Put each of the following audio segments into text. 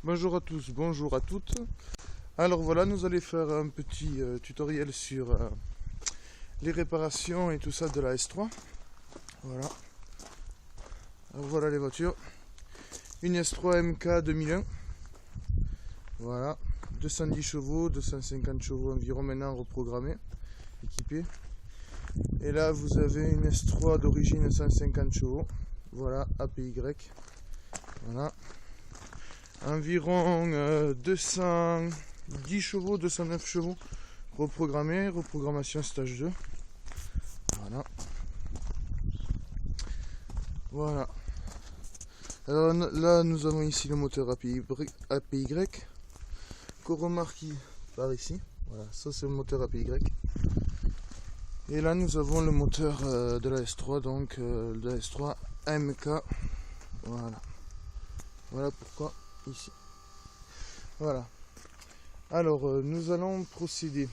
Bonjour à tous, bonjour à toutes. Alors voilà, nous allons faire un petit tutoriel sur les réparations et tout ça de la S3. Voilà. Alors voilà les voitures. Une S3 MK 2001. Voilà. 210 chevaux, 250 chevaux environ maintenant reprogrammés, équipés. Et là vous avez une S3 d'origine 150 chevaux. Voilà, APY. Voilà. Environ 210 chevaux, 209 chevaux reprogrammés, reprogrammation stage 2. Voilà. Voilà. Alors là nous avons ici le moteur APY qu'on remarque par ici. Voilà, ça c'est le moteur APY. Et là nous avons le moteur de la S3, donc de la S3 MK. Voilà. Voilà pourquoi ici. Voilà. Alors nous allons procéder.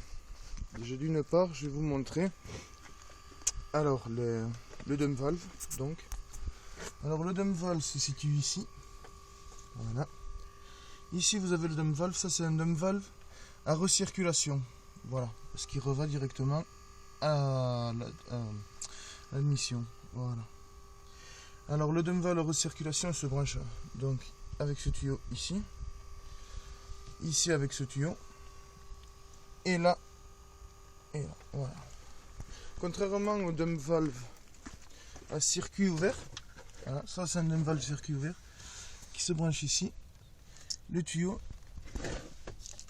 Déjà d'une part, je vais vous montrer. Alors le dump valve. Donc. Alors le dump valve se situe ici. Voilà. Ici vous avez le dump valve. Ça c'est un dump valve à recirculation. Voilà. Parce qu'il reva directement à l'admission. Voilà. Alors le dump valve à recirculation se branche donc avec ce tuyau ici. Ici avec ce tuyau. Et là. Et là. Voilà. Contrairement au dump valve à circuit ouvert. Voilà, ça c'est un dump valve circuit ouvert qui se branche ici. Le tuyau.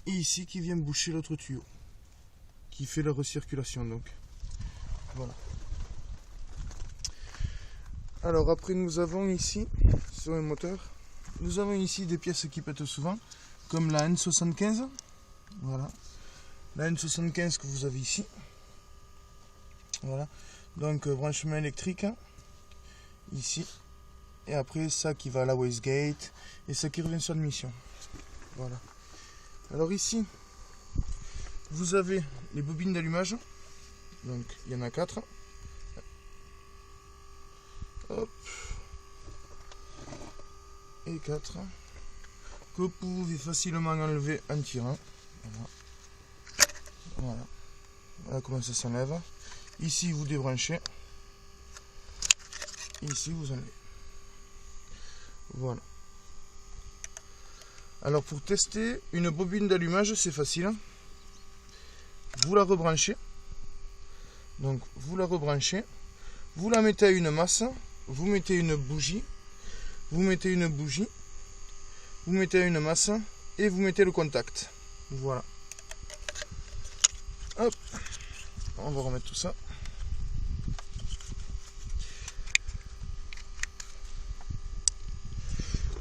Et ici qui vient boucher l'autre tuyau. Qui fait la recirculation donc. Voilà. Alors après nous avons ici, sur le moteur, nous avons ici des pièces qui pètent souvent, comme la N75. Voilà. La N75 que vous avez ici. Voilà. Donc branchement électrique. Ici. Et après ça qui va à la wastegate. Et ça qui revient sur l'admission. Voilà. Alors ici, vous avez les bobines d'allumage. Donc il y en a 4. Hop. Et 4. Que vous pouvez facilement enlever en tirant. Voilà. Voilà. Voilà comment ça s'enlève. Ici vous débranchez. Ici vous enlevez. Voilà. Alors pour tester une bobine d'allumage, c'est facile. Vous la rebranchez. Donc vous la rebranchez. Vous la mettez à une masse. Vous mettez une bougie. Vous mettez une bougie. Vous mettez à une masse. Et vous mettez le contact. Voilà. Hop. On va remettre tout ça.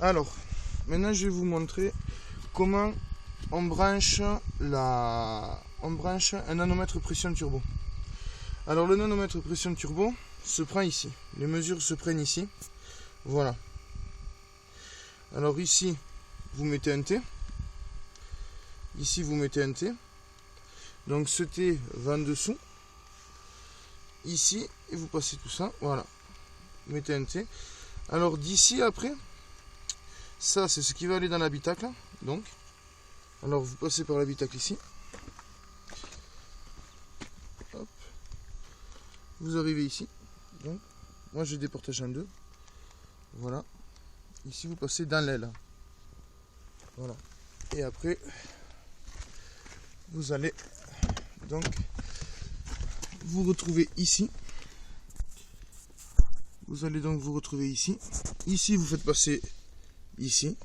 Alors, maintenant je vais vous montrer comment on branche un nanomètre pression turbo. Alors le nanomètre pression turbo se prend ici. Les mesures se prennent ici. Voilà. Alors ici, vous mettez un T. Ici, vous mettez un T. Donc ce T va en dessous. Ici, et vous passez tout ça. Voilà. Vous mettez un T. Alors d'ici après, ça c'est ce qui va aller dans l'habitacle. Donc, alors vous passez par l'habitacle ici. Hop. Vous arrivez ici. Donc, moi je déportage en deux. Voilà. Ici vous passez dans l'aile. Voilà. Et après, vous allez donc vous retrouver ici. Vous allez donc vous retrouver ici. Ici vous faites passer ici.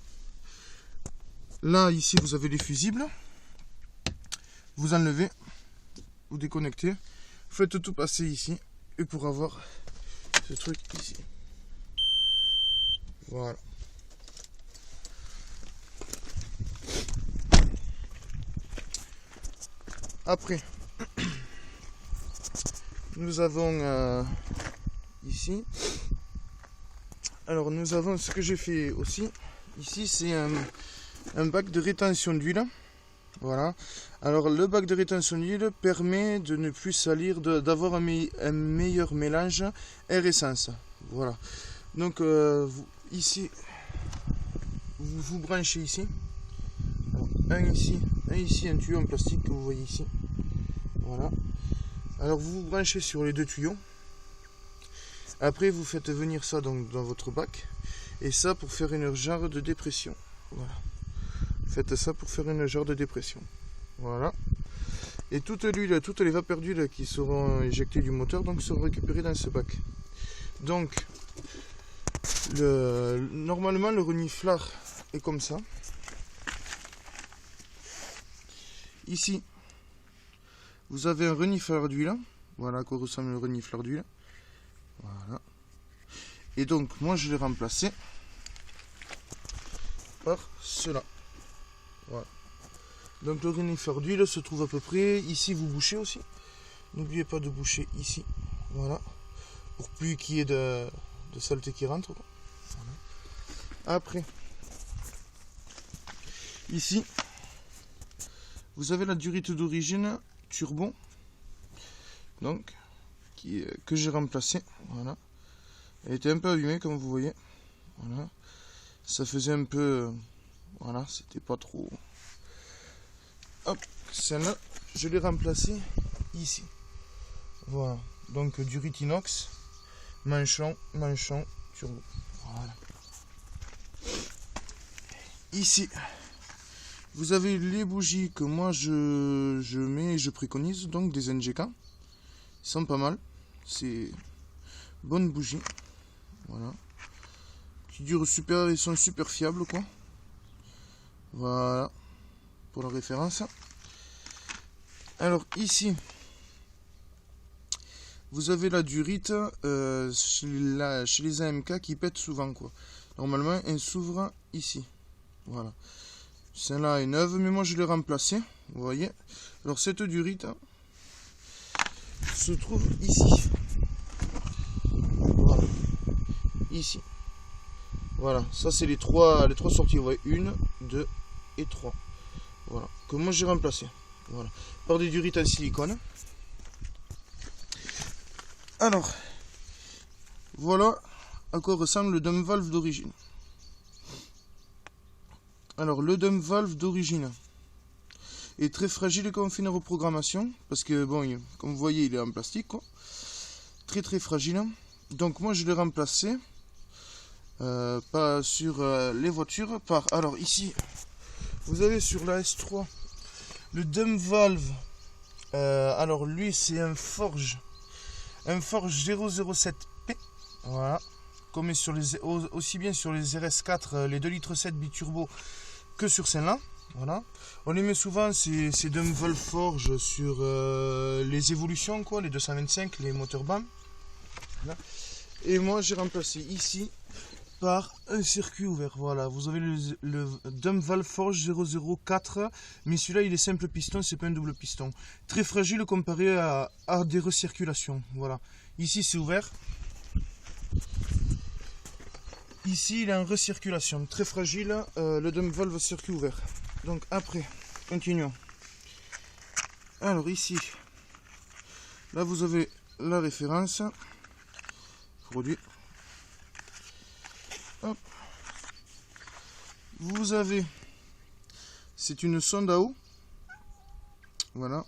Là ici vous avez les fusibles. Vous enlevez. Vous déconnectez. Faites tout passer ici. Et pour avoir ce truc ici. Voilà. Après, nous avons ici. Alors nous avons ce que j'ai fait aussi. Ici c'est un bac de rétention d'huile. Voilà. Alors le bac de rétention d'huile permet de ne plus salir, d'avoir un meilleur mélange air-essence. Voilà. Donc ici, vous branchez ici. un ici, un tuyau en plastique que vous voyez ici. Voilà. Alors vous vous branchez sur les deux tuyaux. Après vous faites venir ça donc dans votre bac. Et ça pour faire une jarre de dépression. Voilà. Faites ça pour faire une jarre de dépression. Voilà. Et toute l'huile, toutes les vapeurs d'huile qui seront éjectées du moteur donc seront récupérées dans ce bac. Donc normalement le reniflard est comme ça. Ici vous avez un reniflard d'huile. Voilà à quoi ressemble le reniflard d'huile. Voilà. Et donc moi je l'ai remplacé par cela. Voilà. Donc le reniflard d'huile se trouve à peu près ici. Vous bouchez aussi. N'oubliez pas de boucher ici. Voilà. Pour plus qu'il y ait de saleté qui rentre. Voilà. Après, ici, vous avez la durite d'origine turbo. Donc, que j'ai remplacé. Voilà. Elle était un peu abîmée comme vous voyez. Voilà. Ça faisait un peu. Voilà, c'était pas trop. Hop, celle-là, je l'ai remplacée ici. Voilà. Donc durite inox, manchon, turbo. Voilà. Ici, vous avez les bougies que moi je mets et je préconise, donc des NGK. Ils sont pas mal. C'est bonnes bougies. Voilà. Qui durent super, ils sont super fiables quoi. Voilà. Pour la référence. Alors ici, vous avez la durite chez les AMK qui pète souvent quoi. Normalement elle s'ouvre ici. Voilà. Celle-là est neuve mais moi je l'ai remplacée. Vous voyez. Alors cette durite se trouve ici. Voilà. Ici. Voilà. Ça c'est les trois sorties. Vous voyez. 1, 2 et 3. Voilà. Que moi j'ai remplacé. Voilà. Par des durites en silicone. Alors, voilà à quoi ressemble le dump valve d'origine. Alors, le dump valve d'origine est très fragile quand on fait une reprogrammation. Parce que, bon, comme vous voyez, il est en plastique, quoi. Très très fragile. Donc, moi, je l'ai remplacé. Pas sur les voitures. Alors, ici, vous avez sur la S3 le dump valve. Alors, lui, c'est un Forge 007P, voilà, comme sur aussi bien sur les RS4, les 2,7 litres biturbo que sur celle-là, voilà. On les met souvent ces dump valve Forge sur les évolutions, quoi, les 225, les moteurs BAM. Voilà. Et moi j'ai remplacé ici par un circuit ouvert, voilà. Vous avez le dump valve Forge 004, mais celui-là il est simple piston, c'est pas un double piston. Très fragile comparé à des recirculations, voilà. Ici c'est ouvert. Ici il est en recirculation, très fragile, le dump valve circuit ouvert. Donc après, continuons. Alors ici, là vous avez la référence, produit. Hop. Vous avez, c'est une sonde à eau, voilà,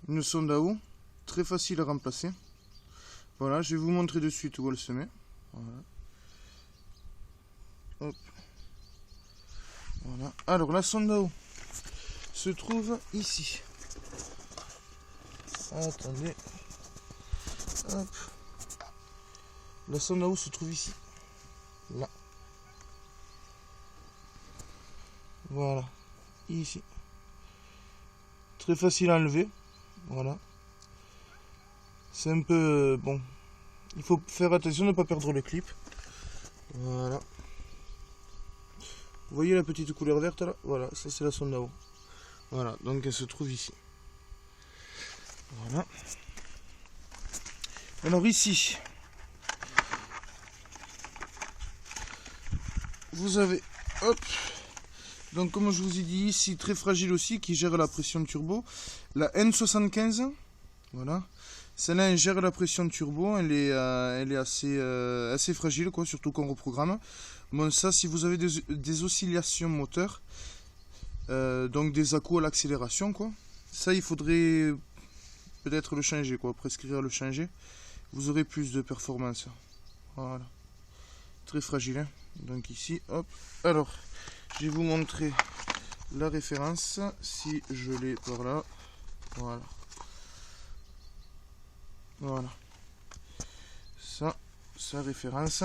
une sonde à eau, très facile à remplacer. Voilà, je vais vous montrer de suite où elle se met. Voilà. Hop. Voilà. Alors la sonde à eau se trouve ici. Attendez. Hop. La sonde à eau se trouve ici. Là. Voilà. Ici. Très facile à enlever. Voilà. C'est un peu... bon. Il faut faire attention de ne pas perdre le clip. Voilà. Vous voyez la petite couleur verte là? Voilà, ça c'est la sonde à eau. Voilà, donc elle se trouve ici. Voilà. Alors ici, vous avez, hop, donc comme je vous ai dit ici, très fragile aussi, qui gère la pression turbo, la N75, voilà, celle-là elle gère la pression turbo, elle est assez fragile, quoi, surtout qu'on reprogramme. Bon, ça, si vous avez des oscillations moteurs, donc des à-coups à l'accélération, quoi. Ça, il faudrait peut-être le changer, quoi, prescrire le changer. Vous aurez plus de performance. Voilà. Très fragile, hein. Donc ici, hop. Alors, je vais vous montrer la référence, si je l'ai par là. Voilà. Voilà. Ça, sa référence.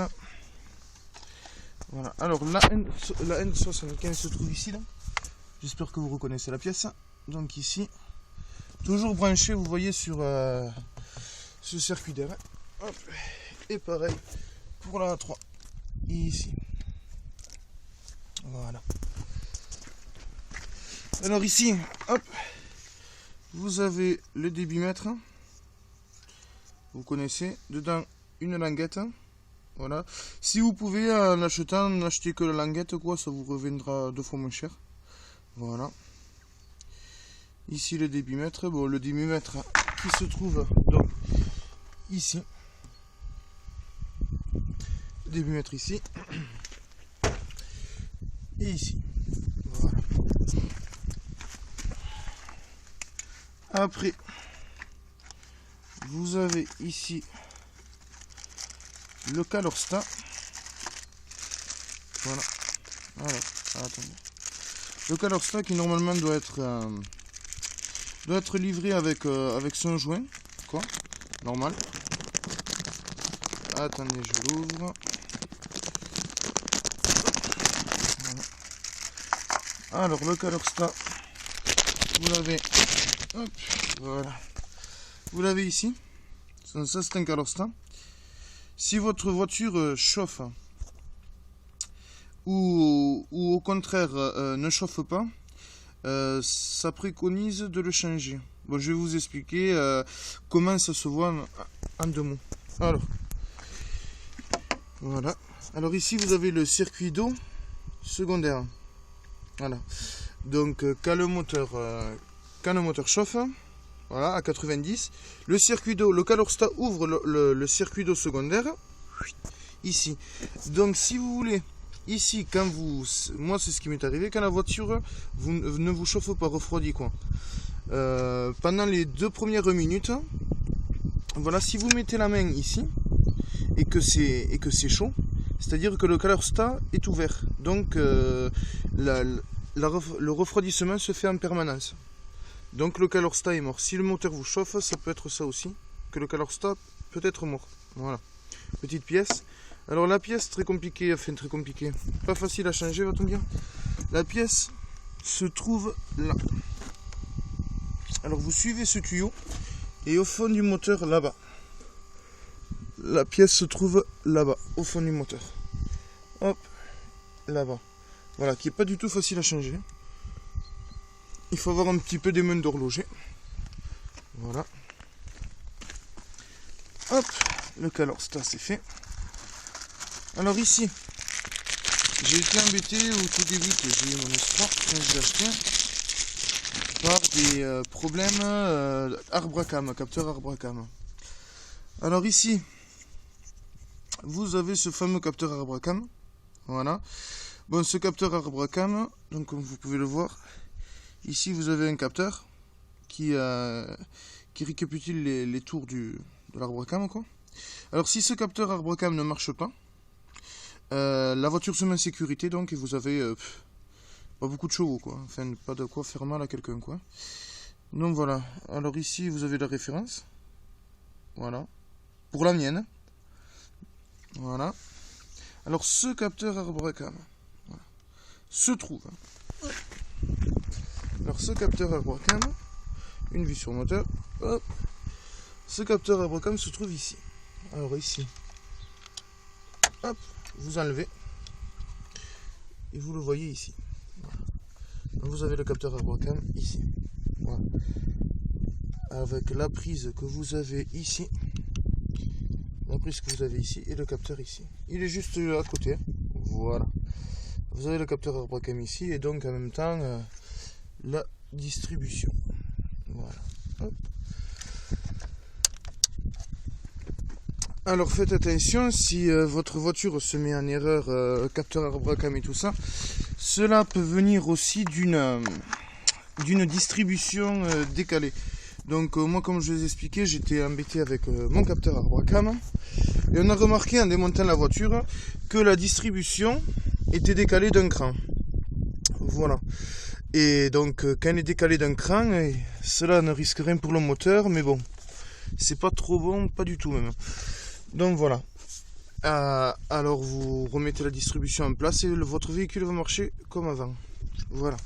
Voilà. Alors, la N75 se trouve ici, là. J'espère que vous reconnaissez la pièce. Donc ici, toujours branché, vous voyez, sur ce circuit d'air. Hop. Et pareil pour la A3. Ici. Voilà. Alors ici, hop, vous avez le débitmètre. Vous connaissez. Dedans, une languette. Voilà. Si vous pouvez, en achetant, n'achetez que la languette, quoi, ça vous reviendra 2 fois moins cher. Voilà. Ici le débitmètre. Bon, le débitmètre qui se trouve donc ici. Le débitmètre ici. Et ici. Voilà. Après, vous avez ici le calorsta. Voilà. Alors, attendez. Le calorsta qui normalement doit être livré avec son joint, quoi, normal. Attendez, je l'ouvre. Voilà. Alors le calorsta, vous l'avez, hop, voilà. Vous l'avez ici. Ça c'est un calorsta. Si votre voiture chauffe ou au contraire ne chauffe pas, ça préconise de le changer. Bon, je vais vous expliquer comment ça se voit en 2 mots. Alors, voilà. Alors ici vous avez le circuit d'eau secondaire. Voilà. Donc quand le moteur chauffe, voilà, à 90, le circuit d'eau, le calorsta ouvre le circuit d'eau secondaire ici. Donc si vous voulez, ici, moi c'est ce qui m'est arrivé, quand la voiture ne vous chauffe pas, refroidit, quoi. Pendant les 2 premières minutes, voilà, si vous mettez la main ici et que c'est chaud, c'est-à-dire que le calorsta est ouvert. Donc le refroidissement se fait en permanence. Donc le calorsta est mort. Si le moteur vous chauffe, ça peut être ça aussi, que le calorsta peut être mort. Voilà. Petite pièce. Alors la pièce, très compliquée, pas facile à changer, va-t-on dire. La pièce se trouve là. Alors vous suivez ce tuyau et au fond du moteur, là-bas. La pièce se trouve là-bas, au fond du moteur. Hop, là-bas. Voilà, qui n'est pas du tout facile à changer. Il faut avoir un petit peu des mains d'horloger. Voilà. Hop, le calorsta c'est fait. Alors ici, j'ai été embêté au tout début que j'ai eu mon S3 quand je l'ai acheté par des problèmes Arbracam, capteur Arbracam. Alors ici, vous avez ce fameux capteur Arbracam. Voilà. Bon, ce capteur Arbracam, donc comme vous pouvez le voir, ici vous avez un capteur qui récapitule les tours de l'Arbracam, quoi. Alors si ce capteur Arbracam ne marche pas, la voiture se met en sécurité, donc, et vous avez pas beaucoup de chevaux, quoi. Enfin, pas de quoi faire mal à quelqu'un, quoi. Donc voilà. Alors ici, vous avez la référence. Voilà. Pour la mienne. Voilà. Alors ce capteur Arbracam, voilà, se trouve. Alors ce capteur Arbracam, une vue sur moteur. Hop. Ce capteur Arbracam se trouve ici. Alors ici. Hop. Vous enlevez et vous le voyez ici. Voilà. Donc vous avez le capteur Arbracam ici. Voilà. Avec la prise que vous avez ici, et le capteur ici. Il est juste à côté. Voilà. Vous avez le capteur Arbracam ici et donc en même temps la distribution. Voilà. Hop. Alors faites attention, si votre voiture se met en erreur, capteur Arbacam et tout ça, cela peut venir aussi d'une distribution décalée. Donc moi, comme je vous ai expliqué, j'étais embêté avec mon capteur Arbacam et on a remarqué en démontant la voiture que la distribution était décalée d'un cran. Voilà. Et donc quand elle est décalée d'un cran, cela ne risque rien pour le moteur, mais bon, c'est pas trop bon, pas du tout même. Donc voilà. Alors vous remettez la distribution en place et votre véhicule va marcher comme avant. Voilà.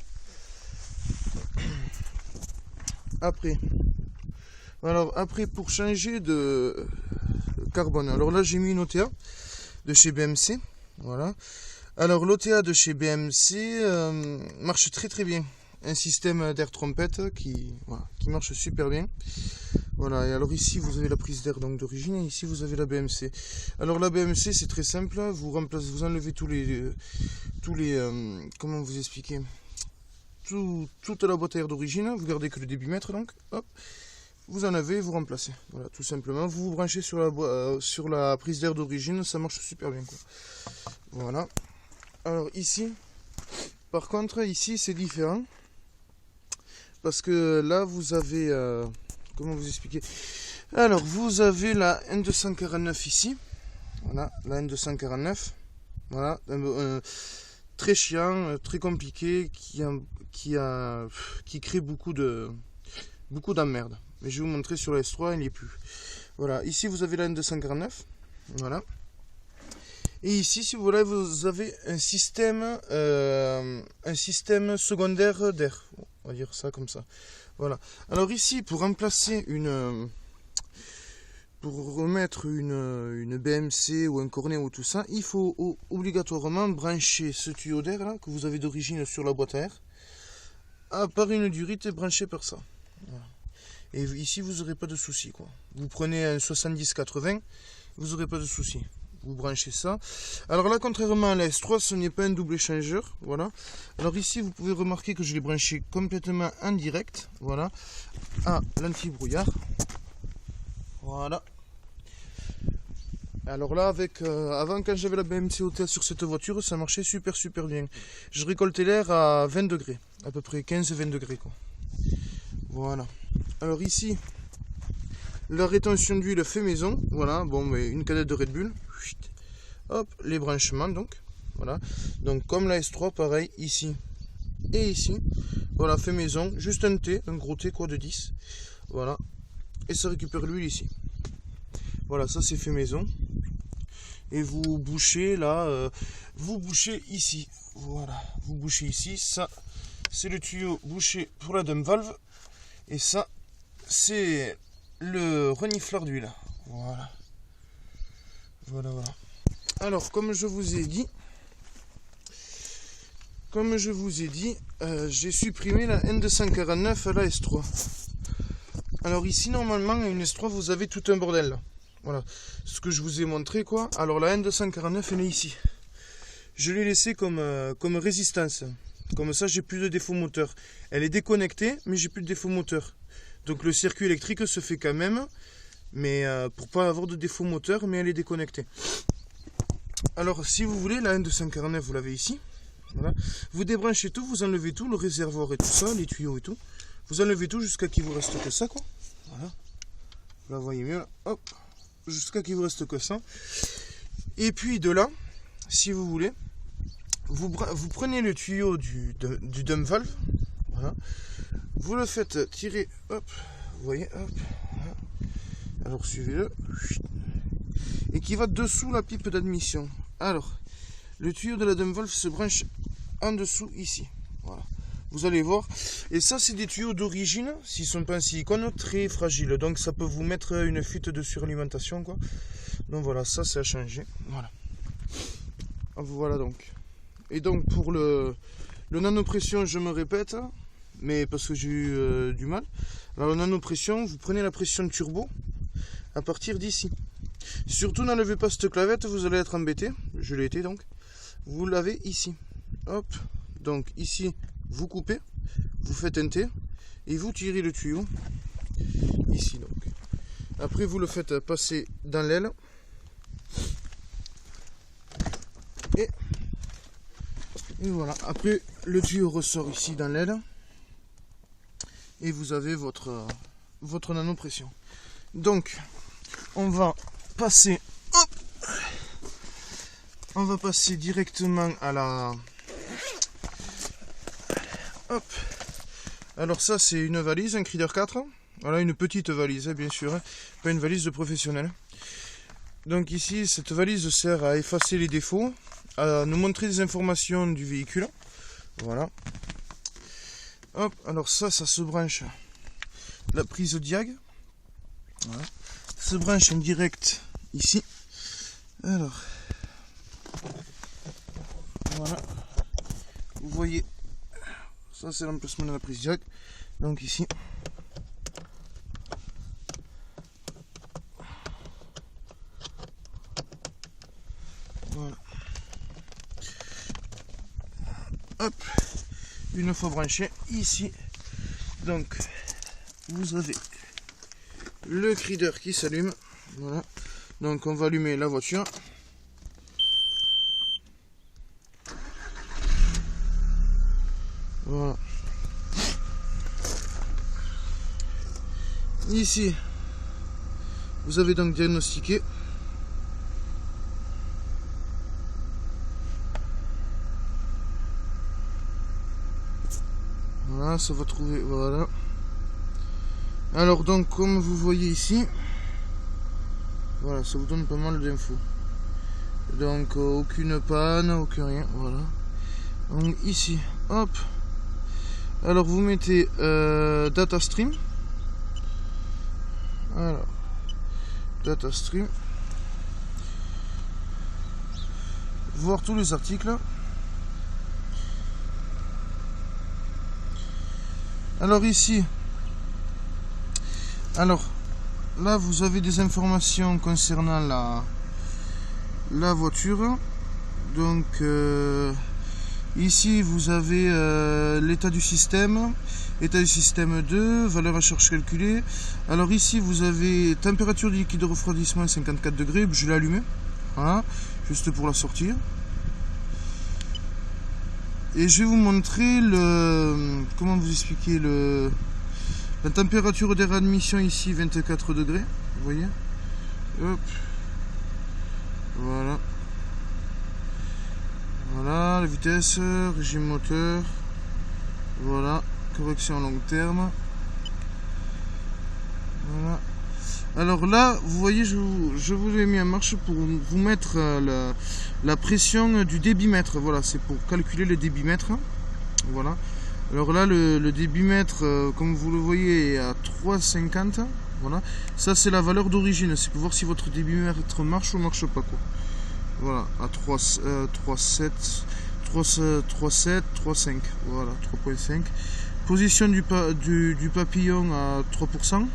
Après, pour changer de carbone, alors là j'ai mis une OTA de chez BMC. Voilà. Alors l'OTA de chez BMC marche très très bien. Un système d'air trompette qui marche super bien. Voilà, et alors ici vous avez la prise d'air donc d'origine et ici vous avez la BMC. Alors la BMC c'est très simple, vous enlevez tous les comment vous expliquer, toute la boîte à air d'origine, vous gardez que le débitmètre donc, hop, vous enlevez et vous remplacez. Voilà, tout simplement, vous vous branchez sur la prise d'air d'origine, ça marche super bien quoi. Voilà. Alors ici, par contre, ici c'est différent. Parce que là vous avez comment vous expliquer? Alors vous avez la N249 ici. Voilà, la N249. Voilà, très chiant, très compliqué, qui crée beaucoup d'emmerdes. Mais je vais vous montrer sur la S3, il n'y est plus. Voilà, ici vous avez la N249. Voilà. Et ici, si vous voulez, vous avez un système secondaire d'air. On va dire ça comme ça. Voilà. Alors ici, pour remettre une BMC ou un cornet ou tout ça, il faut obligatoirement brancher ce tuyau d'air là que vous avez d'origine sur la boîte à air par une durite branchée par ça. Voilà. Et ici, vous n'aurez pas de souci quoi. Vous prenez un 70-80, vous n'aurez pas de souci. Vous branchez ça. Alors là, contrairement à la S3, ce n'est pas un double échangeur. Voilà. Alors ici, vous pouvez remarquer que je l'ai branché complètement en direct. Voilà. À l'anti-brouillard. Voilà. Alors là, avant, quand j'avais la BMC OTA sur cette voiture, ça marchait super bien. Je récoltais l'air à 20 degrés. À peu près 15-20 degrés quoi. Voilà. Alors ici, la rétention d'huile fait maison. Voilà. Bon, mais une canette de Red Bull. Hop, les branchements donc. Voilà. Donc comme la S3, pareil, ici et ici. Voilà, fait maison. Juste un T, un gros T quoi de 10. Voilà. Et ça récupère l'huile ici. Voilà, ça c'est fait maison. Et vous bouchez là, vous bouchez ici. Voilà, vous bouchez ici. Ça, c'est le tuyau bouché pour la dump valve. Et ça, c'est le renifleur d'huile. Voilà. Voilà. Alors, comme je vous ai dit, j'ai supprimé la N249 à la S3. Alors ici, normalement, à une S3, vous avez tout un bordel là. Voilà, ce que je vous ai montré quoi. Alors la N249, elle est ici. Je l'ai laissée comme résistance. Comme ça, j'ai plus de défaut moteur. Elle est déconnectée, mais j'ai plus de défaut moteur. Donc le circuit électrique se fait quand même, mais pour pas avoir de défaut moteur, mais elle est déconnectée. Alors si vous voulez, la N249, vous l'avez ici. Voilà. Vous débranchez tout, vous enlevez tout, le réservoir et tout ça, les tuyaux et tout. Vous enlevez tout jusqu'à qu'il vous reste que ça quoi. Voilà. Vous la voyez mieux là. Hop. Jusqu'à qu'il vous reste que ça. Et puis de là, si vous voulez, vous prenez le tuyau du dump valve. Voilà. Vous le faites tirer, hop, vous voyez, hop, voilà. Alors suivez-le, et qui va dessous la pipe d'admission. Alors, le tuyau de la dump valve se branche en dessous ici. Voilà. Vous allez voir. Et ça, c'est des tuyaux d'origine, s'ils sont pas en silicone, très fragiles. Donc ça peut vous mettre une fuite de suralimentation, quoi. Donc voilà, ça c'est à changer. Voilà. Voilà donc. Et donc pour le nanopression, je me répète, mais parce que j'ai eu du mal. Alors le nanopression, vous prenez la pression turbo à partir d'ici. Surtout n'enlevez pas cette clavette, vous allez être embêté. Je l'ai été donc. Vous l'avez ici. Hop. Donc ici, vous coupez, vous faites un T et vous tirez le tuyau ici donc. Après vous le faites passer dans l'aile. Et voilà, après le tuyau ressort ici dans l'aile et vous avez votre nanopression. Donc on va passer, hop, on va passer directement à la, hop. Alors ça c'est une valise, un Crider 4, voilà, une petite valise bien sûr, pas une valise de professionnel. Donc ici cette valise sert à effacer les défauts, à nous montrer des informations du véhicule. Voilà. Hop, alors ça se branche. La prise diag. Voilà. Ça se branche en direct ici. Alors. Voilà. Vous voyez. Ça c'est l'emplacement de la prise diag. Donc ici. Voilà. Hop, une fois branché ici, donc vous avez le Crider qui s'allume. Voilà, donc on va allumer la voiture. Voilà, ici vous avez donc diagnostiqué. Voilà, ça va trouver, voilà. Alors donc comme vous voyez ici, voilà, ça vous donne pas mal d'infos. Donc aucune panne, aucun rien, voilà. Donc ici, hop. Alors vous mettez data stream. Alors, data stream. Voir tous les articles. Alors ici, alors là vous avez des informations concernant la voiture. Donc ici vous avez l'état du système 2, valeur à charge calculée. Alors ici vous avez température du liquide de refroidissement 54 degrés, je l'ai allumé, voilà, juste pour la sortir. Et je vais vous montrer comment vous expliquer la température d'air admission ici 24 degrés, vous voyez. Hop. Voilà. Voilà, la vitesse, régime moteur. Voilà, correction à long terme. Voilà. Alors là, vous voyez, je vous l'ai mis en marche pour vous mettre la pression du débitmètre. Voilà, c'est pour calculer le débitmètre. Voilà. Alors là, le débitmètre, comme vous le voyez, est à 3,50. Voilà. Ça, c'est la valeur d'origine. C'est pour voir si votre débitmètre marche ou marche pas, quoi. Voilà, à 3,7, 3,5. Voilà, 3,5. Position du papillon à 3%.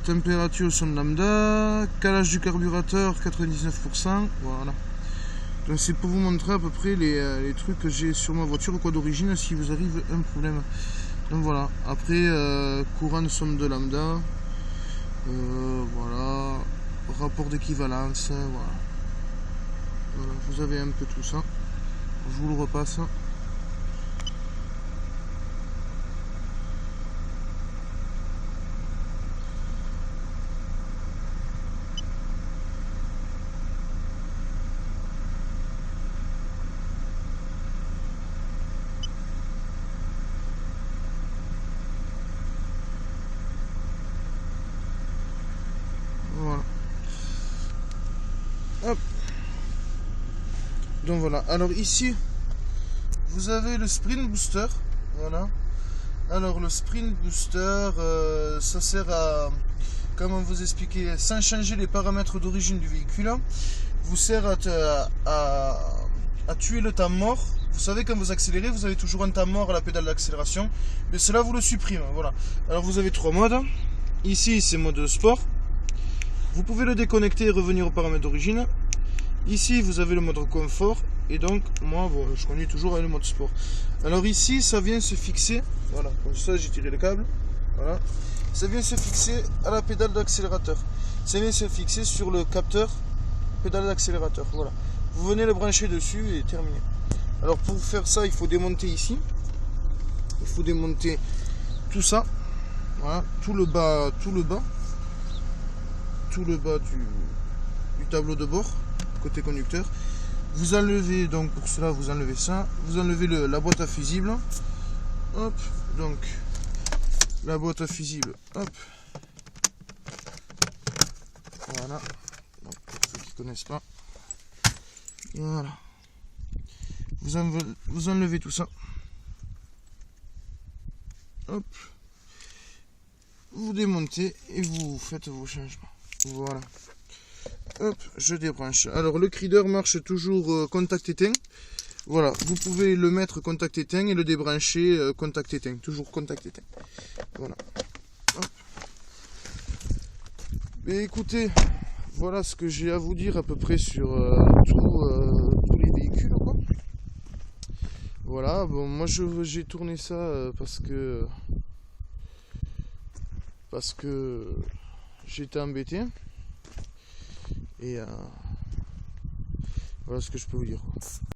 Température sonde lambda, calage du carburateur 99%, voilà. Donc c'est pour vous montrer à peu près les trucs que j'ai sur ma voiture, quoi, d'origine, si vous arrive un problème. Donc voilà, après courant de sonde de lambda, voilà, rapport d'équivalence, voilà. Voilà, vous avez un peu tout ça, je vous le repasse. Hop. Donc voilà, alors ici vous avez le sprint booster, voilà. Alors le sprint booster, ça sert à, comment vous expliquer, sans changer les paramètres d'origine du véhicule, vous sert à tuer le temps mort. Vous savez, quand vous accélérez, vous avez toujours un temps mort à la pédale d'accélération, mais cela vous le supprime, voilà. Alors vous avez 3 modes. Ici c'est mode sport. Vous pouvez le déconnecter et revenir aux paramètres d'origine. Ici vous avez le mode confort, et donc moi bon, je conduis toujours avec le mode sport. Alors ici ça vient se fixer, voilà, comme ça j'ai tiré le câble, voilà, ça vient se fixer à la pédale d'accélérateur, ça vient se fixer sur le capteur pédale d'accélérateur, voilà. vous venez le brancher dessus et terminé. Alors pour faire ça, il faut démonter ici. Il faut démonter tout ça. Voilà, tout le bas du tableau de bord, côté conducteur. Vous enlevez, donc pour cela, vous enlevez ça. Vous enlevez la boîte à fusible. Hop, donc la boîte à fusible, hop. Voilà, donc pour ceux qui ne connaissent pas. Voilà. Vous enlevez tout ça. Hop. Vous démontez et vous faites vos changements. Voilà. Hop, je débranche. Alors le crideur marche toujours contact éteint. Voilà, vous pouvez le mettre contact éteint et le débrancher contact éteint. Toujours contact éteint. Voilà. Hop. Et écoutez, voilà ce que j'ai à vous dire à peu près sur tous les véhicules, quoi. Voilà, bon, moi j'ai tourné ça parce que j'étais embêté. Et voilà ce que je peux vous dire.